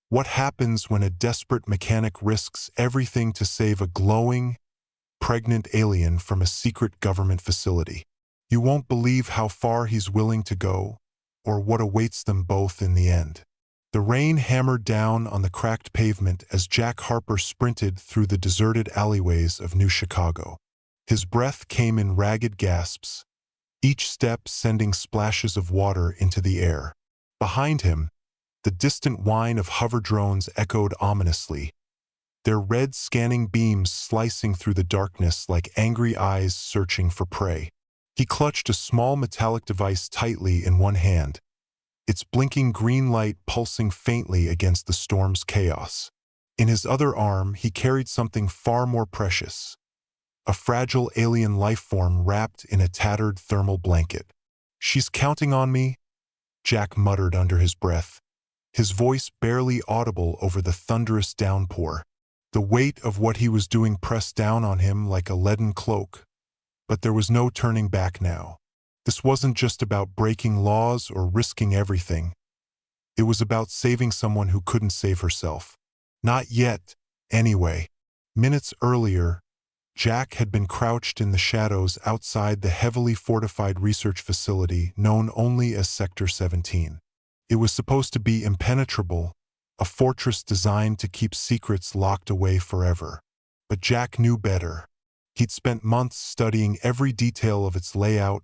What happens when a desperate mechanic risks everything to save a glowing, pregnant alien from a secret government facility? You won't believe how far he's willing to go, or what awaits them both in the end. The rain hammered down on the cracked pavement as Jack Harper sprinted through the deserted alleyways of New Chicago. His breath came in ragged gasps, each step sending splashes of water into the air. Behind him, the distant whine of hover drones echoed ominously, their red scanning beams slicing through the darkness like angry eyes searching for prey. He clutched a small metallic device tightly in one hand, its blinking green light pulsing faintly against the storm's chaos. In his other arm, he carried something far more precious, a fragile alien life form wrapped in a tattered thermal blanket. "She's counting on me," Jack muttered under his breath, his voice barely audible over the thunderous downpour. The weight of what he was doing pressed down on him like a leaden cloak, but there was no turning back now. This wasn't just about breaking laws or risking everything. It was about saving someone who couldn't save herself. Not yet, anyway. Minutes earlier, Jack had been crouched in the shadows outside the heavily fortified research facility known only as Sector 17. It was supposed to be impenetrable, a fortress designed to keep secrets locked away forever. But Jack knew better. He'd spent months studying every detail of its layout,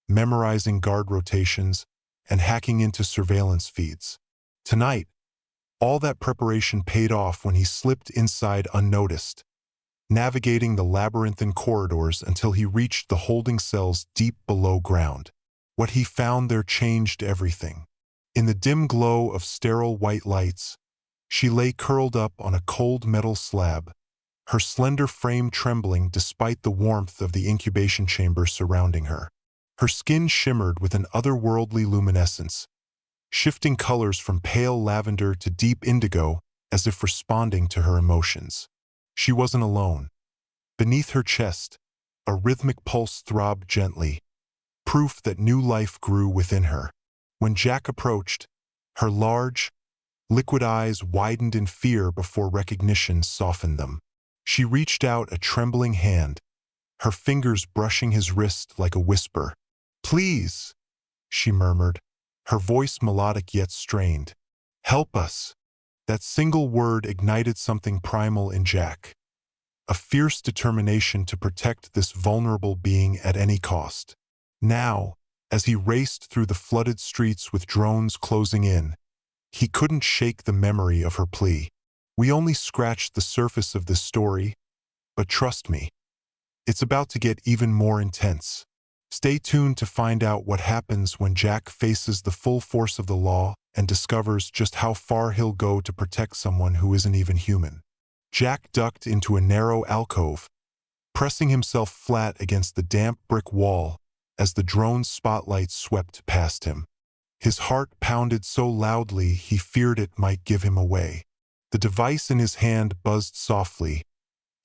memorizing guard rotations, and hacking into surveillance feeds. Tonight, all that preparation paid off when he slipped inside unnoticed, navigating the labyrinthine corridors until he reached the holding cells deep below ground. What he found there changed everything. In the dim glow of sterile white lights, she lay curled up on a cold metal slab, her slender frame trembling despite the warmth of the incubation chamber surrounding her. Her skin shimmered with an otherworldly luminescence, shifting colors from pale lavender to deep indigo as if responding to her emotions. She wasn't alone. Beneath her chest, a rhythmic pulse throbbed gently, proof that new life grew within her. When Jack approached, her large, liquid eyes widened in fear before recognition softened them. She reached out a trembling hand, her fingers brushing his wrist like a whisper. "Please," she murmured, her voice melodic yet strained. "Help us." That single word ignited something primal in Jack, a fierce determination to protect this vulnerable being at any cost. Now, as he raced through the flooded streets with drones closing in, he couldn't shake the memory of her plea. "We only scratched the surface of this story, but trust me, it's about to get even more intense." Stay tuned to find out what happens when Jack faces the full force of the law and discovers just how far he'll go to protect someone who isn't even human. Jack ducked into a narrow alcove, pressing himself flat against the damp brick wall as the drone's spotlight swept past him. His heart pounded so loudly he feared it might give him away. The device in his hand buzzed softly,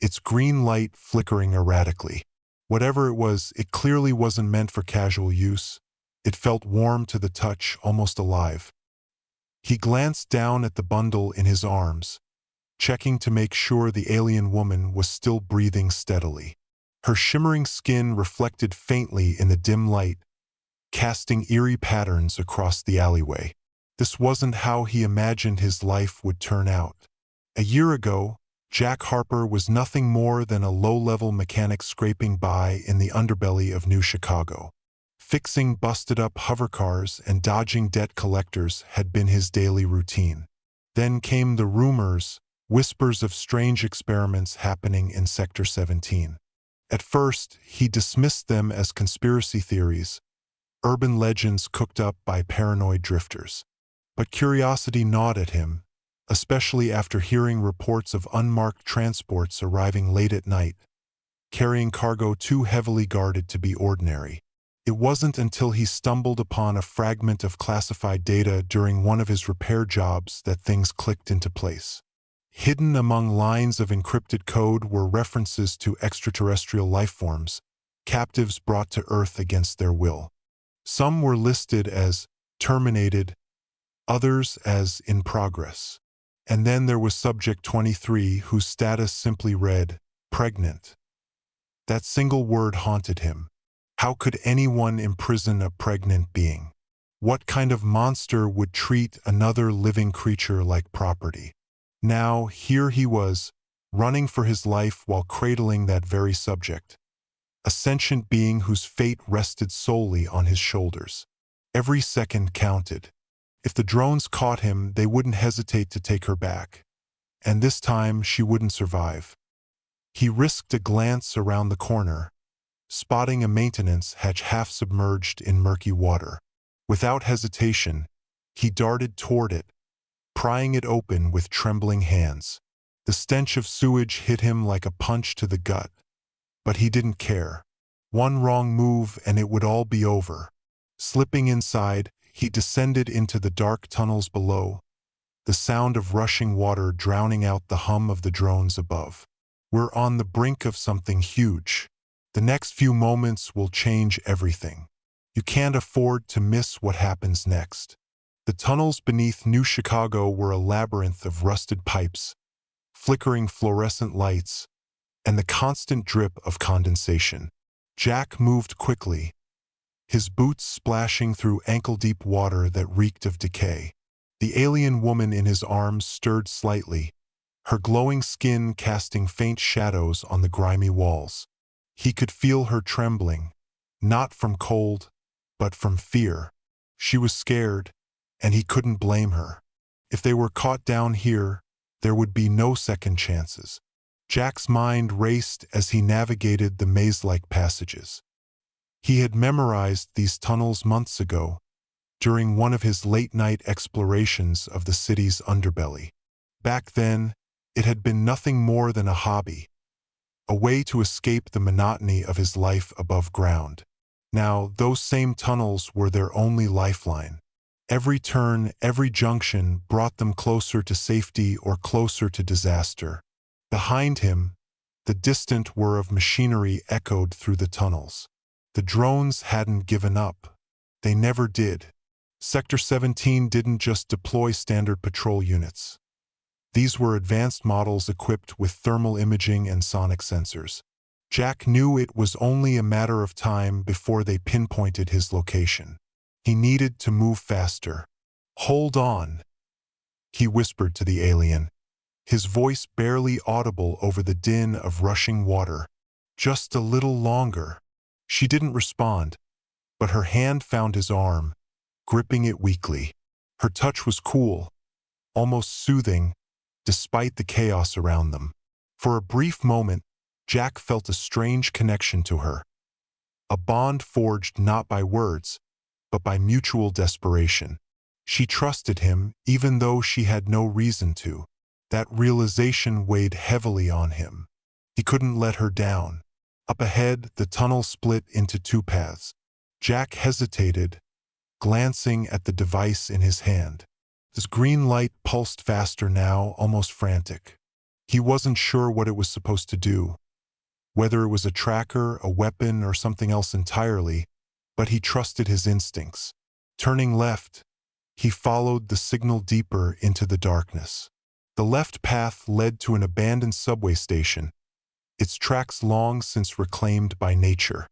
its green light flickering erratically. Whatever it was, it clearly wasn't meant for casual use. It felt warm to the touch, almost alive. He glanced down at the bundle in his arms, checking to make sure the alien woman was still breathing steadily. Her shimmering skin reflected faintly in the dim light, casting eerie patterns across the alleyway. This wasn't how he imagined his life would turn out. A year ago, Jack Harper was nothing more than a low-level mechanic scraping by in the underbelly of New Chicago. Fixing busted-up hovercars and dodging debt collectors had been his daily routine. Then came the rumors, whispers of strange experiments happening in Sector 17. At first, he dismissed them as conspiracy theories, urban legends cooked up by paranoid drifters. But curiosity gnawed at him, especially after hearing reports of unmarked transports arriving late at night, carrying cargo too heavily guarded to be ordinary. It wasn't until he stumbled upon a fragment of classified data during one of his repair jobs that things clicked into place. Hidden among lines of encrypted code were references to extraterrestrial lifeforms, captives brought to Earth against their will. Some were listed as terminated, others as in progress. And then there was Subject 23, whose status simply read, pregnant. That single word haunted him. How could anyone imprison a pregnant being? What kind of monster would treat another living creature like property? Now, here he was, running for his life while cradling that very subject. A sentient being whose fate rested solely on his shoulders. Every second counted. If the drones caught him, they wouldn't hesitate to take her back. And this time, she wouldn't survive. He risked a glance around the corner, spotting a maintenance hatch half submerged in murky water. Without hesitation, he darted toward it, prying it open with trembling hands. The stench of sewage hit him like a punch to the gut, but he didn't care. One wrong move and it would all be over. Slipping inside, he descended into the dark tunnels below, the sound of rushing water drowning out the hum of the drones above. We're on the brink of something huge. The next few moments will change everything. You can't afford to miss what happens next. The tunnels beneath New Chicago were a labyrinth of rusted pipes, flickering fluorescent lights, and the constant drip of condensation. Jack moved quickly, his boots splashing through ankle-deep water that reeked of decay. The alien woman in his arms stirred slightly, her glowing skin casting faint shadows on the grimy walls. He could feel her trembling, not from cold, but from fear. She was scared, and he couldn't blame her. If they were caught down here, there would be no second chances. Jack's mind raced as he navigated the maze-like passages. He had memorized these tunnels months ago, during one of his late-night explorations of the city's underbelly. Back then, it had been nothing more than a hobby, a way to escape the monotony of his life above ground. Now, those same tunnels were their only lifeline. Every turn, every junction brought them closer to safety or closer to disaster. Behind him, the distant whir of machinery echoed through the tunnels. The drones hadn't given up. They never did. Sector 17 didn't just deploy standard patrol units. These were advanced models equipped with thermal imaging and sonic sensors. Jack knew it was only a matter of time before they pinpointed his location. He needed to move faster. "Hold on," he whispered to the alien, his voice barely audible over the din of rushing water. "Just a little longer." She didn't respond, but her hand found his arm, gripping it weakly. Her touch was cool, almost soothing, despite the chaos around them. For a brief moment, Jack felt a strange connection to her. A bond forged not by words, but by mutual desperation. She trusted him even though she had no reason to. That realization weighed heavily on him. He couldn't let her down. Up ahead, the tunnel split into two paths. Jack hesitated, glancing at the device in his hand. His green light pulsed faster now, almost frantic. He wasn't sure what it was supposed to do, whether it was a tracker, a weapon, or something else entirely, but he trusted his instincts. Turning left, he followed the signal deeper into the darkness. The left path led to an abandoned subway station, its tracks long since reclaimed by nature.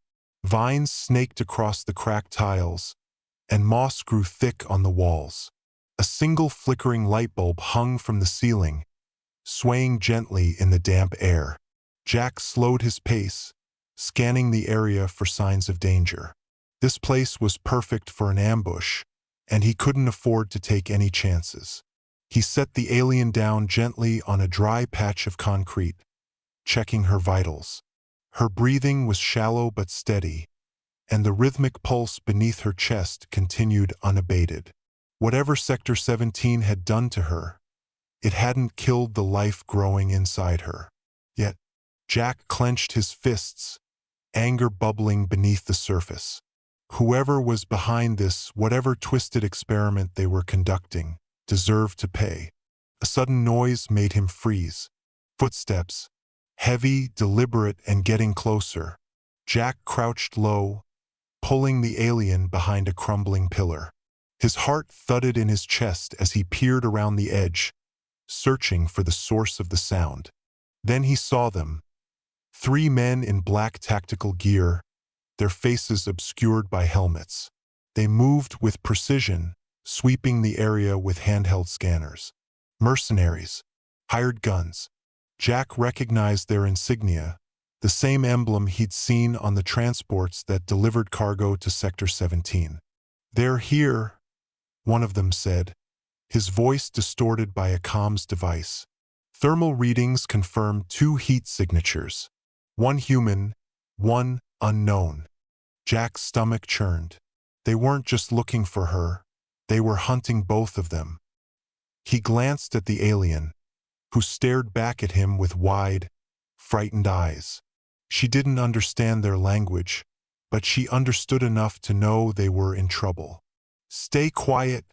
Vines snaked across the cracked tiles, and moss grew thick on the walls. A single flickering light bulb hung from the ceiling, swaying gently in the damp air. Jack slowed his pace, scanning the area for signs of danger. This place was perfect for an ambush, and he couldn't afford to take any chances. He set the alien down gently on a dry patch of concrete, checking her vitals. Her breathing was shallow but steady, and the rhythmic pulse beneath her chest continued unabated. Whatever Sector 17 had done to her, it hadn't killed the life growing inside her. Yet, Jack clenched his fists, anger bubbling beneath the surface. Whoever was behind this, whatever twisted experiment they were conducting, deserved to pay. A sudden noise made him freeze. Footsteps, heavy, deliberate, and getting closer. Jack crouched low, pulling the alien behind a crumbling pillar. His heart thudded in his chest as he peered around the edge, searching for the source of the sound. Then he saw them, 3 men in black tactical gear, their faces obscured by helmets. They moved with precision, sweeping the area with handheld scanners. Mercenaries, hired guns. Jack recognized their insignia, the same emblem he'd seen on the transports that delivered cargo to Sector 17. "They're here," one of them said, his voice distorted by a comms device. Thermal readings confirmed 2 heat signatures. One human, one unknown. Jack's stomach churned. They weren't just looking for her, they were hunting both of them. He glanced at the alien, who stared back at him with wide, frightened eyes. She didn't understand their language, but she understood enough to know they were in trouble. "Stay quiet,"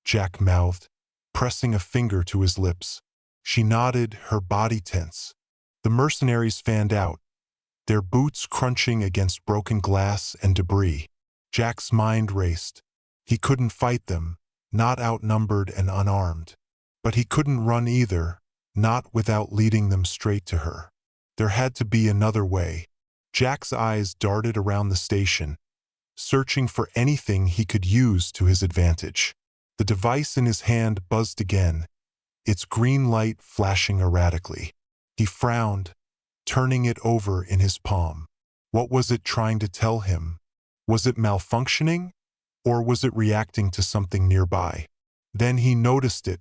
Jack mouthed, pressing a finger to his lips. She nodded, her body tense. The mercenaries fanned out, their boots crunching against broken glass and debris. Jack's mind raced. He couldn't fight them, not outnumbered and unarmed. But he couldn't run either, not without leading them straight to her. There had to be another way. Jack's eyes darted around the station, searching for anything he could use to his advantage. The device in his hand buzzed again, its green light flashing erratically. He frowned, turning it over in his palm. What was it trying to tell him? Was it malfunctioning, or was it reacting to something nearby? Then he noticed it,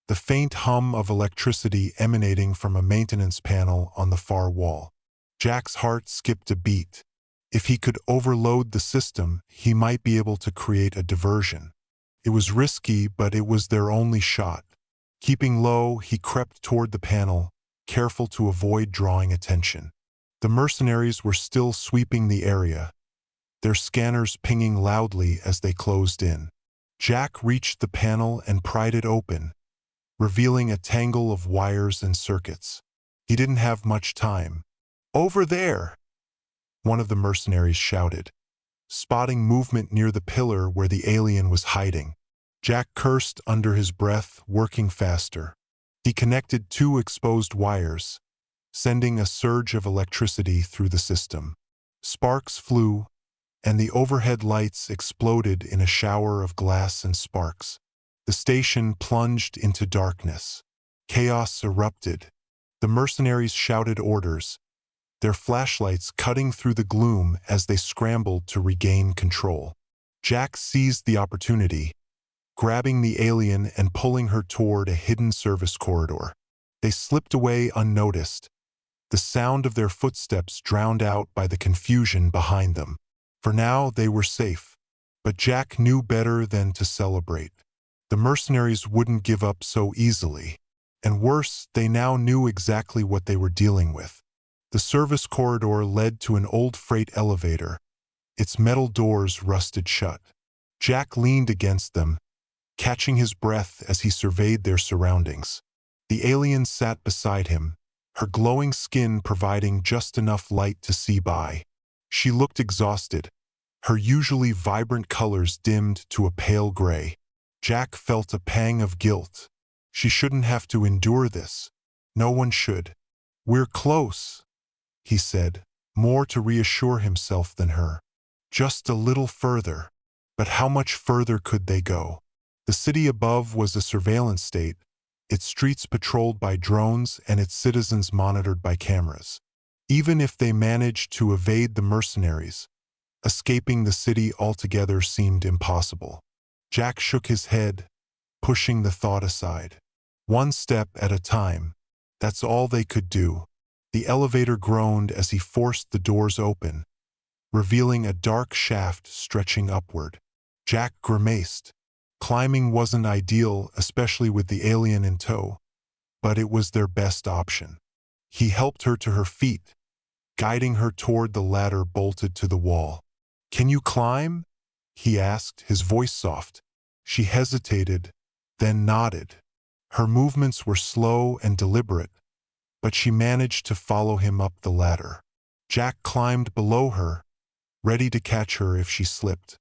the faint hum of electricity emanating from a maintenance panel on the far wall. Jack's heart skipped a beat. If he could overload the system, he might be able to create a diversion. It was risky, but it was their only shot. Keeping low, he crept toward the panel, careful to avoid drawing attention. The mercenaries were still sweeping the area, their scanners pinging loudly as they closed in. Jack reached the panel and pried it open, revealing a tangle of wires and circuits. He didn't have much time. "Over there!" one of the mercenaries shouted, spotting movement near the pillar where the alien was hiding. Jack cursed under his breath, working faster. He connected 2 exposed wires, sending a surge of electricity through the system. Sparks flew, and the overhead lights exploded in a shower of glass and sparks. The station plunged into darkness. Chaos erupted. The mercenaries shouted orders, their flashlights cutting through the gloom as they scrambled to regain control. Jack seized the opportunity, grabbing the alien and pulling her toward a hidden service corridor. They slipped away unnoticed, the sound of their footsteps drowned out by the confusion behind them. For now, they were safe, but Jack knew better than to celebrate. The mercenaries wouldn't give up so easily, and worse, they now knew exactly what they were dealing with. The service corridor led to an old freight elevator, its metal doors rusted shut. Jack leaned against them, catching his breath as he surveyed their surroundings. The alien sat beside him, her glowing skin providing just enough light to see by. She looked exhausted, her usually vibrant colors dimmed to a pale gray. Jack felt a pang of guilt. She shouldn't have to endure this. No one should. "We're close," he said, more to reassure himself than her. Just a little further. But how much further could they go? The city above was a surveillance state, its streets patrolled by drones and its citizens monitored by cameras. Even if they managed to evade the mercenaries, escaping the city altogether seemed impossible. Jack shook his head, pushing the thought aside. One step at a time, that's all they could do. The elevator groaned as he forced the doors open, revealing a dark shaft stretching upward. Jack grimaced. Climbing wasn't ideal, especially with the alien in tow, but it was their best option. He helped her to her feet, guiding her toward the ladder bolted to the wall. "Can you climb?" he asked, his voice soft. She hesitated, then nodded. Her movements were slow and deliberate, but she managed to follow him up the ladder. Jack climbed below her, ready to catch her if she slipped.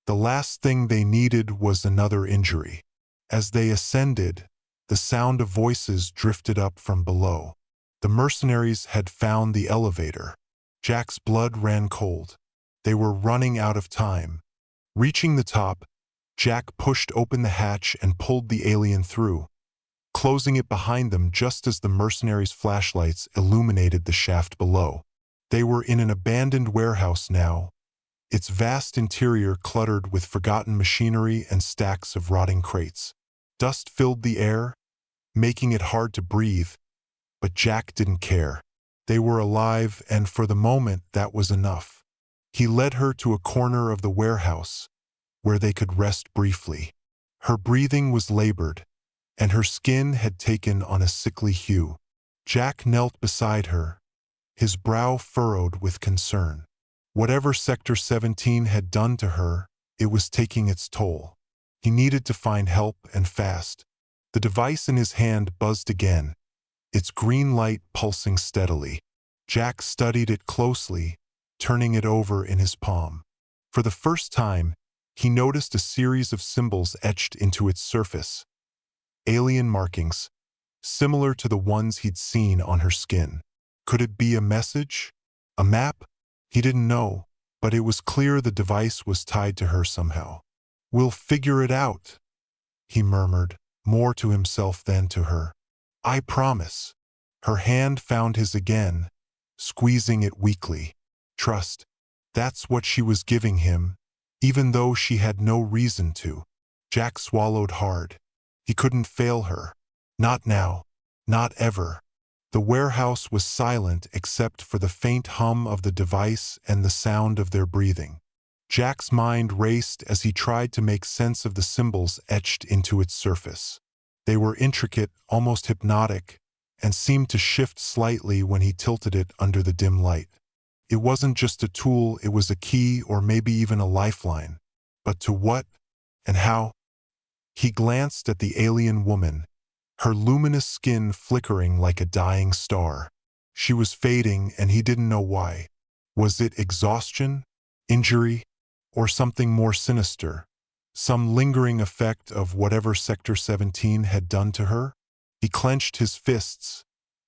The last thing they needed was another injury. As they ascended, The sound of voices drifted up from below. The mercenaries had found the elevator. Jack's blood ran cold. They were running out of time. Reaching the top, Jack pushed open the hatch and pulled the alien through, closing it behind them just as the mercenaries' flashlights illuminated the shaft below. They were in an abandoned warehouse now, its vast interior cluttered with forgotten machinery and stacks of rotting crates. Dust filled the air, making it hard to breathe, but Jack didn't care. They were alive, and for the moment that was enough. He led her to a corner of the warehouse, where they could rest briefly. Her breathing was labored, and her skin had taken on a sickly hue. Jack knelt beside her, his brow furrowed with concern. Whatever Sector 17 had done to her, it was taking its toll. He needed to find help, and fast. The device in his hand buzzed again, its green light pulsing steadily. Jack studied it closely, turning it over in his palm. For the first time, he noticed a series of symbols etched into its surface. Alien markings, similar to the ones he'd seen on her skin. Could it be a message? A map? He didn't know, but it was clear the device was tied to her somehow. "We'll figure it out," he murmured, more to himself than to her. "I promise." Her hand found his again, squeezing it weakly. Trust. That's what she was giving him, even though she had no reason to. Jack swallowed hard. He couldn't fail her. Not now. Not ever. The warehouse was silent except for the faint hum of the device and the sound of their breathing. Jack's mind raced as he tried to make sense of the symbols etched into its surface. They were intricate, almost hypnotic, and seemed to shift slightly when he tilted it under the dim light. It wasn't just a tool, it was a key or maybe even a lifeline. But to what and how? He glanced at the alien woman, her luminous skin flickering like a dying star. She was fading, and he didn't know why. Was it exhaustion, injury, or something more sinister? Some lingering effect of whatever Sector 17 had done to her? He clenched his fists,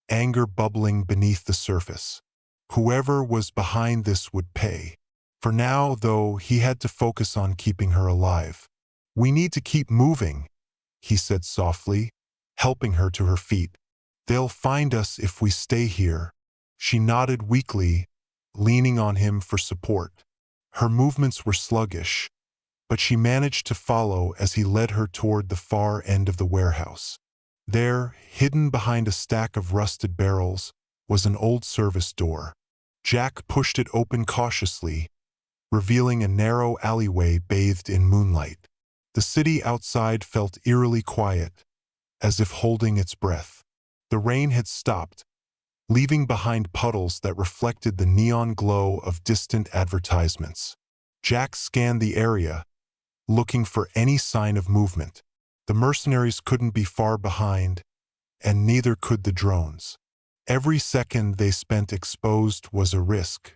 anger bubbling beneath the surface. Whoever was behind this would pay. For now, though, he had to focus on keeping her alive. "We need to keep moving," he said softly, helping her to her feet. "They'll find us if we stay here." She nodded weakly, leaning on him for support. Her movements were sluggish, but she managed to follow as he led her toward the far end of the warehouse. There, hidden behind a stack of rusted barrels, was an old service door. Jack pushed it open cautiously, revealing a narrow alleyway bathed in moonlight. The city outside felt eerily quiet, as if holding its breath. The rain had stopped, leaving behind puddles that reflected the neon glow of distant advertisements. Jack scanned the area, looking for any sign of movement. The mercenaries couldn't be far behind, and neither could the drones. Every second they spent exposed was a risk.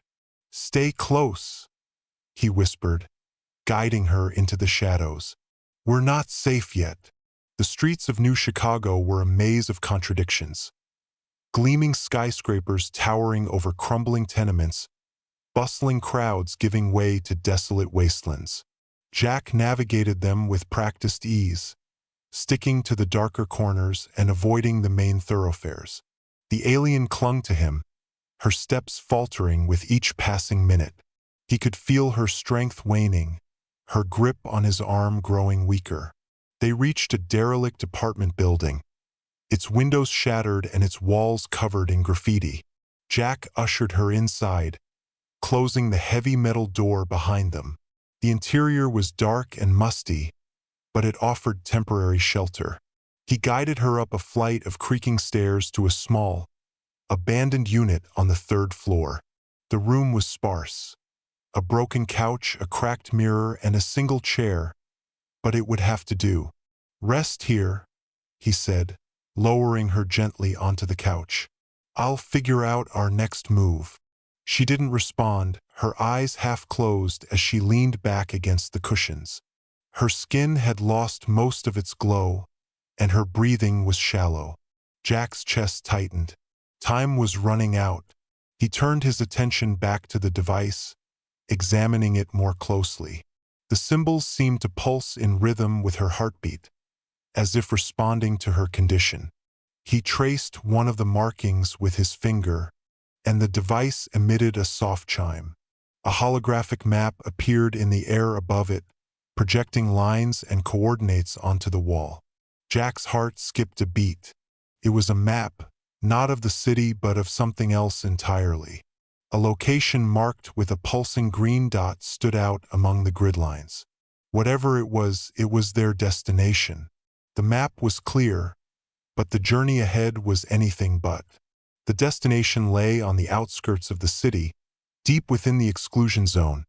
"Stay close," he whispered, guiding her into the shadows. "We're not safe yet." The streets of New Chicago were a maze of contradictions. Gleaming skyscrapers towering over crumbling tenements, bustling crowds giving way to desolate wastelands. Jack navigated them with practiced ease, sticking to the darker corners and avoiding the main thoroughfares. The alien clung to him, her steps faltering with each passing minute. He could feel her strength waning, her grip on his arm growing weaker. They reached a derelict apartment building, its windows shattered and its walls covered in graffiti. Jack ushered her inside, closing the heavy metal door behind them. The interior was dark and musty, but it offered temporary shelter. He guided her up a flight of creaking stairs to a small, abandoned unit on the third floor. The room was sparse. A broken couch, a cracked mirror, and a single chair, but it would have to do. "Rest here," he said, lowering her gently onto the couch. "I'll figure out our next move." She didn't respond, her eyes half closed as she leaned back against the cushions. Her skin had lost most of its glow, and her breathing was shallow. Jack's chest tightened. Time was running out. He turned his attention back to the device, examining it more closely. The symbols seemed to pulse in rhythm with her heartbeat, as if responding to her condition. He traced one of the markings with his finger, and the device emitted a soft chime. A holographic map appeared in the air above it, projecting lines and coordinates onto the wall. Jack's heart skipped a beat. It was a map, not of the city but of something else entirely. A location marked with a pulsing green dot stood out among the grid lines. Whatever it was their destination. The map was clear, but the journey ahead was anything but. The destination lay on the outskirts of the city, deep within the exclusion zone,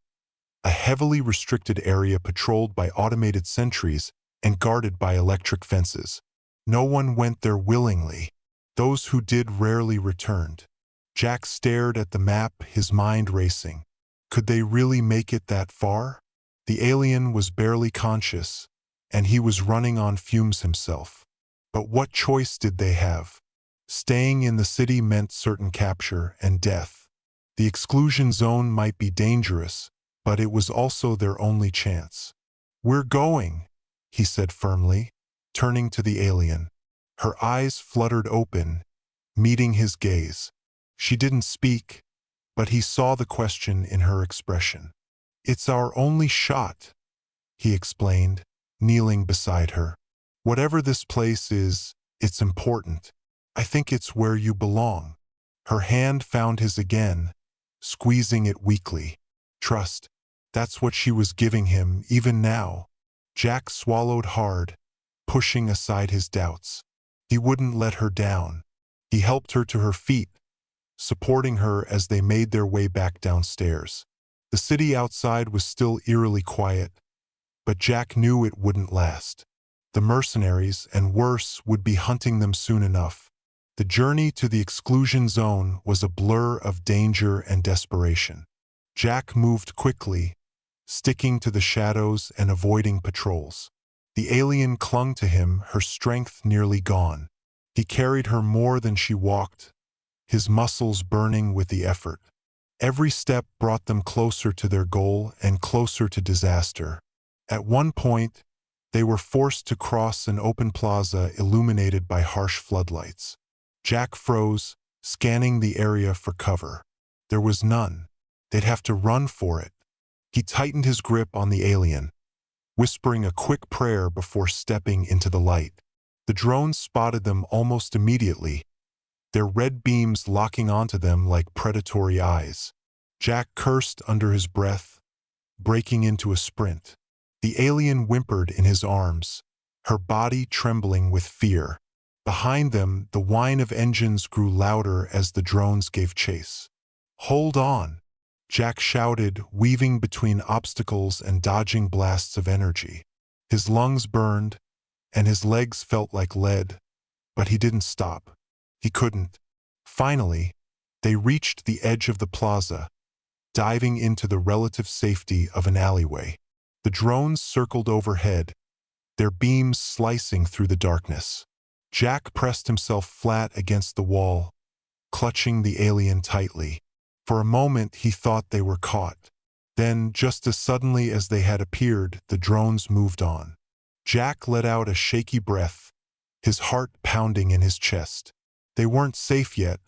a heavily restricted area patrolled by automated sentries and guarded by electric fences. No one went there willingly. Those who did rarely returned. Jack stared at the map, his mind racing. Could they really make it that far? The alien was barely conscious, and he was running on fumes himself. But what choice did they have? Staying in the city meant certain capture and death. The exclusion zone might be dangerous, but it was also their only chance. "We're going," he said firmly, turning to the alien. Her eyes fluttered open, meeting his gaze. She didn't speak, but he saw the question in her expression. "It's our only shot," he explained, kneeling beside her. "Whatever this place is, it's important. I think it's where you belong." Her hand found his again, squeezing it weakly. Trust. That's what she was giving him, even now. Jack swallowed hard, pushing aside his doubts. He wouldn't let her down. He helped her to her feet, supporting her as they made their way back downstairs. The city outside was still eerily quiet, but Jack knew it wouldn't last. The mercenaries, and worse, would be hunting them soon enough. The journey to the exclusion zone was a blur of danger and desperation. Jack moved quickly, sticking to the shadows and avoiding patrols. The alien clung to him, her strength nearly gone. He carried her more than she walked, his muscles burning with the effort. Every step brought them closer to their goal and closer to disaster. At one point, they were forced to cross an open plaza illuminated by harsh floodlights. Jack froze, scanning the area for cover. There was none. They'd have to run for it. He tightened his grip on the alien, whispering a quick prayer before stepping into the light. The drones spotted them almost immediately, their red beams locking onto them like predatory eyes. Jack cursed under his breath, breaking into a sprint. The alien whimpered in his arms, her body trembling with fear. Behind them, the whine of engines grew louder as the drones gave chase. "Hold on!" Jack shouted, weaving between obstacles and dodging blasts of energy. His lungs burned, and his legs felt like lead, but he didn't stop. He couldn't. Finally, they reached the edge of the plaza, diving into the relative safety of an alleyway. The drones circled overhead, their beams slicing through the darkness. Jack pressed himself flat against the wall, clutching the alien tightly. For a moment he thought they were caught. Then, just as suddenly as they had appeared, the drones moved on. Jack let out a shaky breath, his heart pounding in his chest. They weren't safe yet,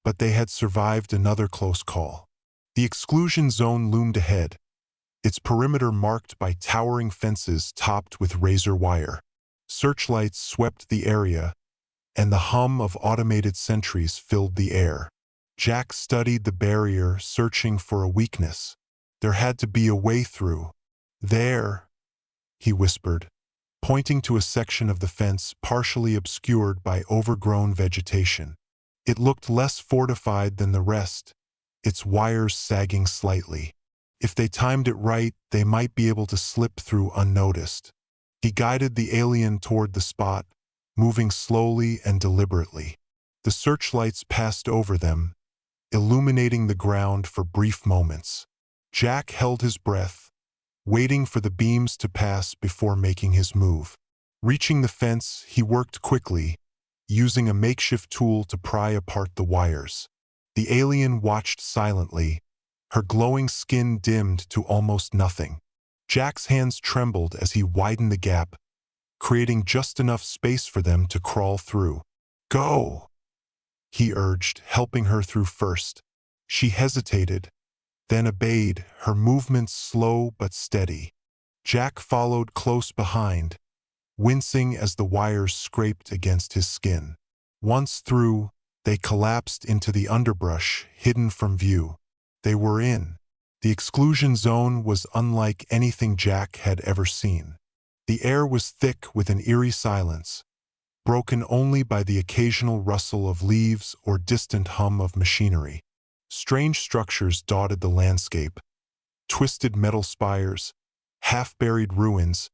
but they had survived another close call. The exclusion zone loomed ahead, its perimeter marked by towering fences topped with razor wire. Searchlights swept the area, and the hum of automated sentries filled the air. Jack studied the barrier, searching for a weakness. There had to be a way through. "There," he whispered, pointing to a section of the fence partially obscured by overgrown vegetation. It looked less fortified than the rest, its wires sagging slightly. If they timed it right, they might be able to slip through unnoticed. He guided the alien toward the spot, moving slowly and deliberately. The searchlights passed over them, illuminating the ground for brief moments. Jack held his breath, waiting for the beams to pass before making his move. Reaching the fence, he worked quickly, using a makeshift tool to pry apart the wires. The alien watched silently, her glowing skin dimmed to almost nothing. Jack's hands trembled as he widened the gap, creating just enough space for them to crawl through. "Go!" he urged, helping her through first. She hesitated, then obeyed, her movements slow but steady. Jack followed close behind, wincing as the wires scraped against his skin. Once through, they collapsed into the underbrush, hidden from view. They were in. The exclusion zone was unlike anything Jack had ever seen. The air was thick with an eerie silence, broken only by the occasional rustle of leaves or distant hum of machinery. Strange structures dotted the landscape, twisted metal spires, half-buried ruins,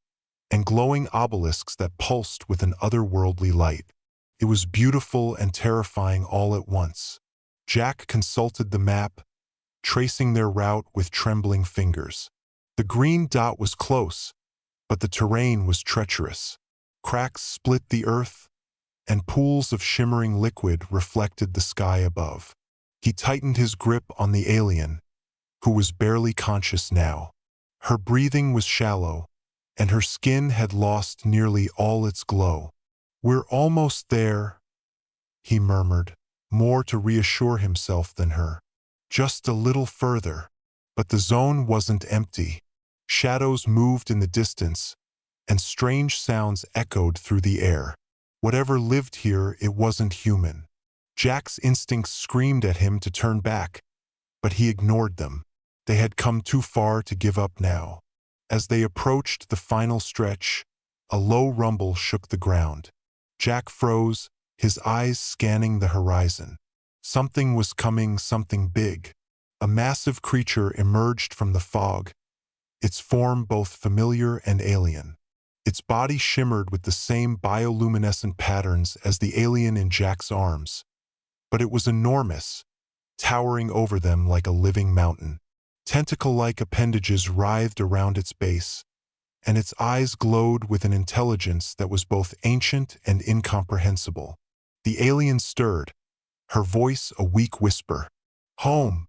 and glowing obelisks that pulsed with an otherworldly light. It was beautiful and terrifying all at once. Jack consulted the map, tracing their route with trembling fingers. The green dot was close, but the terrain was treacherous. Cracks split the earth, and pools of shimmering liquid reflected the sky above. He tightened his grip on the alien, who was barely conscious now. Her breathing was shallow, and her skin had lost nearly all its glow. "We're almost there," he murmured, more to reassure himself than her. "Just a little further." But the zone wasn't empty. Shadows moved in the distance, and strange sounds echoed through the air. Whatever lived here, it wasn't human. Jack's instincts screamed at him to turn back, but he ignored them. They had come too far to give up now. As they approached the final stretch, a low rumble shook the ground. Jack froze, his eyes scanning the horizon. Something was coming, something big. A massive creature emerged from the fog, its form both familiar and alien. Its body shimmered with the same bioluminescent patterns as the alien in Jack's arms. But it was enormous, towering over them like a living mountain. Tentacle-like appendages writhed around its base, and its eyes glowed with an intelligence that was both ancient and incomprehensible. The alien stirred, her voice a weak whisper. "Home!"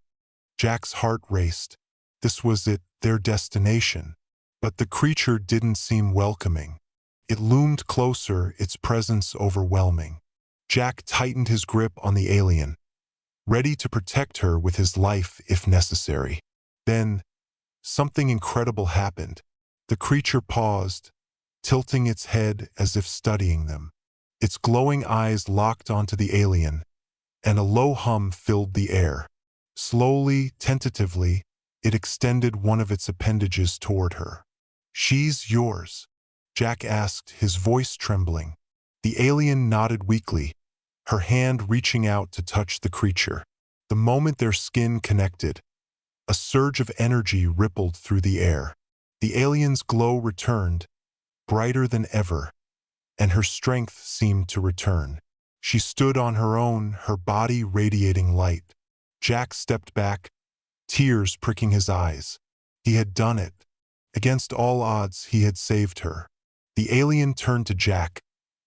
Jack's heart raced. This was it, their destination. But the creature didn't seem welcoming. It loomed closer, its presence overwhelming. Jack tightened his grip on the alien, ready to protect her with his life if necessary. Then, something incredible happened. The creature paused, tilting its head as if studying them. Its glowing eyes locked onto the alien, and a low hum filled the air. Slowly, tentatively, it extended one of its appendages toward her. "She's yours?" Jack asked, his voice trembling. The alien nodded weakly, her hand reaching out to touch the creature. The moment their skin connected, a surge of energy rippled through the air. The alien's glow returned, brighter than ever, and her strength seemed to return. She stood on her own, her body radiating light. Jack stepped back, tears pricking his eyes. He had done it. Against all odds, he had saved her. The alien turned to Jack,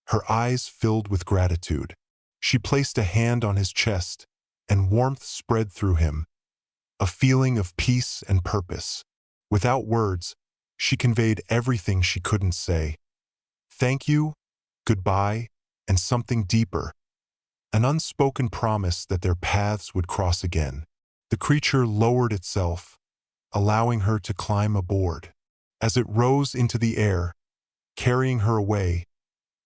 her eyes filled with gratitude. She placed a hand on his chest, and warmth spread through him, a feeling of peace and purpose. Without words, she conveyed everything she couldn't say. Thank you, goodbye, and something deeper. An unspoken promise that their paths would cross again. The creature lowered itself, allowing her to climb aboard. As it rose into the air, carrying her away,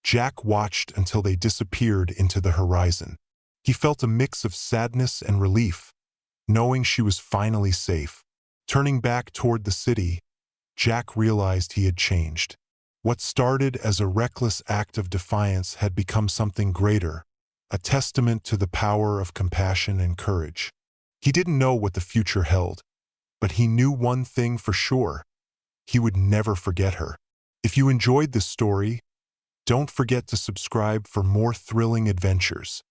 Jack watched until they disappeared into the horizon. He felt a mix of sadness and relief, knowing she was finally safe. Turning back toward the city, Jack realized he had changed. What started as a reckless act of defiance had become something greater, a testament to the power of compassion and courage. He didn't know what the future held, but he knew one thing for sure: he would never forget her. If you enjoyed this story, don't forget to subscribe for more thrilling adventures.